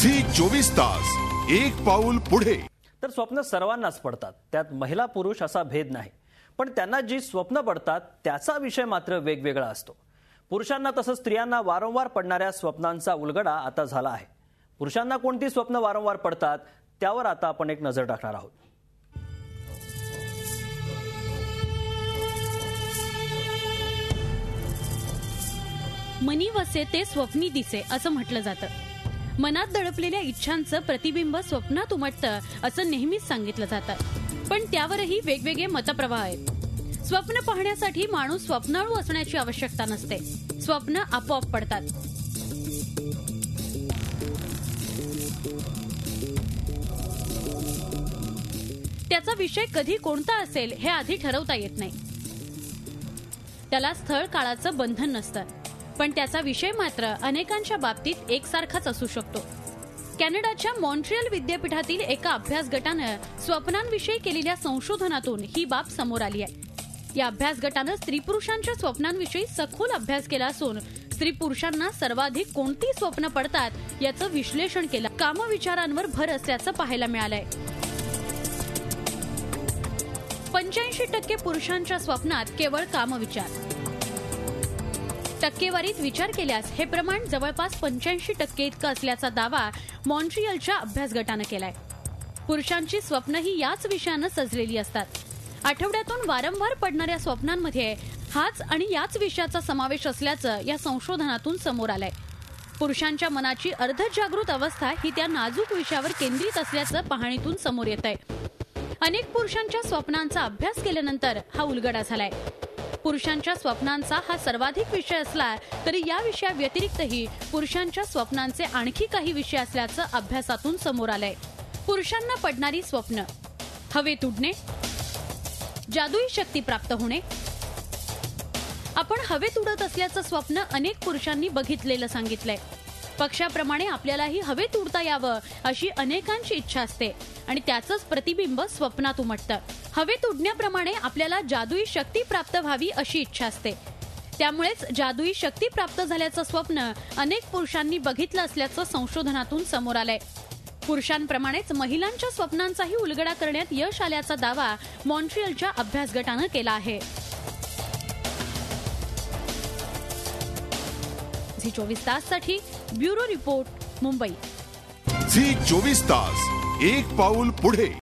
Zee 24 तास एक पाऊल पुढे। तर स्वप्न सर्वांनाच पडतात, त्यात महिला पुरुष असा भेद नाही। पण त्यांना जी स्वप्न पडतात त्याचा विषय मात्र वेगवेगळा असतो। पुरुषांना तसंच स्त्रियांना वारंवार पडणाऱ्या स्वप्नांचा उलगडा आता झाला आहे। पुरुषांना कोणती स्वप्न वारंवार पडतात त्यावर आता आपण एक नजर टाकणार आहोत। मनी वसे ते स्वप्नी दिसे असं म्हटलं जातं। मनात दडपलेल्या इच्छांचं प्रतिबिंब स्वप्नात उमटतं असं नेहमीच सांगितलं जातं। पण त्यावरही वेगवेगळे मतप्रवाह आहेत। स्वप्न पाहण्यासाठी माणूस स्वप्नाळू असण्याची आवश्यकता नसते, स्वप्न आपोआप पडतात। त्याचा विषय कधी कोणता असेल हे आधी ठरवता येत नाही। त्याला स्थळ काळाचं बंधन नसतं, पण त्याचा विषय मात्र अनेकांच्या बाबतीत एकसारखाच असू शकतो। कॅनडाच्या मॉन्ट्रियल विद्यापीठातील एका अभ्यास गटानं स्वप्नांविषयी केलेल्या संशोधनातून ही बाब समोर आली आहे। या अभ्यास गटानं स्त्री पुरुषांच्या स्वप्नांविषयी सखोल अभ्यास केला असून स्त्री पुरुषांना सर्वाधिक कोणती स्वप्न पडतात याचं विश्लेषण केलं। कामविचारांवर भर असल्याचं पाहायला मिळालंय। 85% पुरुषांच्या स्वप्नात केवळ कामविचार। टक्केवारीत विचार केल्यास हे प्रमाण जवळपास 85% इतकं असल्याचा दावा मॉन्ट्रियलच्या अभ्यास गटानं केलाय। पुरुषांची स्वप्नही याच विषयानं सजलेली असतात। आठवड्यातून वारंवार पडणाऱ्या स्वप्नांमध्ये हाच आणि याच विषयाचा समावेश असल्याचं या संशोधनातून समोर आलंय। पुरुषांच्या मनाची अर्धजागृत अवस्था ही त्या नाजूक विषयावर केंद्रित असल्याचं पाहणीतून समोर येतंय। अनेक पुरुषांच्या स्वप्नांचा अभ्यास केल्यानंतर हा उलगडा झालाय। पुरुषांच्या स्वप्नांचा हा सर्वाधिक विषय असला तरी या विषयाव्यतिरिक्तही पुरुषांच्या स्वप्नांचे आणखी काही विषय असल्याचं अभ्यासातून समोर आलंय। पुरुषांना पडणारी स्वप्न: हवेत उडणे, जादुई शक्ती प्राप्त होणे। आपण हवेत उडत असल्याचं स्वप्न अनेक पुरुषांनी बघितलेलं सांगितलंय। पक्षाप्रमाणे आपल्यालाही हवेत उडता यावं अशी अनेकांची इच्छा असते आणि त्याचंच प्रतिबिंब स्वप्नात उमटतं। हवेत उडण्याप्रमाणे आपल्याला जादुई शक्ती प्राप्त व्हावी अशी इच्छा असते। त्यामुळेच जादुई शक्ती प्राप्त झाल्याचं स्वप्न अनेक पुरुषांनी बघितलं असल्याचं संशोधनातून समोर आलंय। पुरुषांप्रमाणेच महिलांच्या स्वप्नांचाही उलगडा करण्यात यश आल्याचा दावा मॉन्ट्रियलच्या अभ्यास गटानं केला आहे। झी 24 ताससाठी ब्युरो रिपोर्ट, मुंबई। झी 24 तास एक पाऊल पुढे।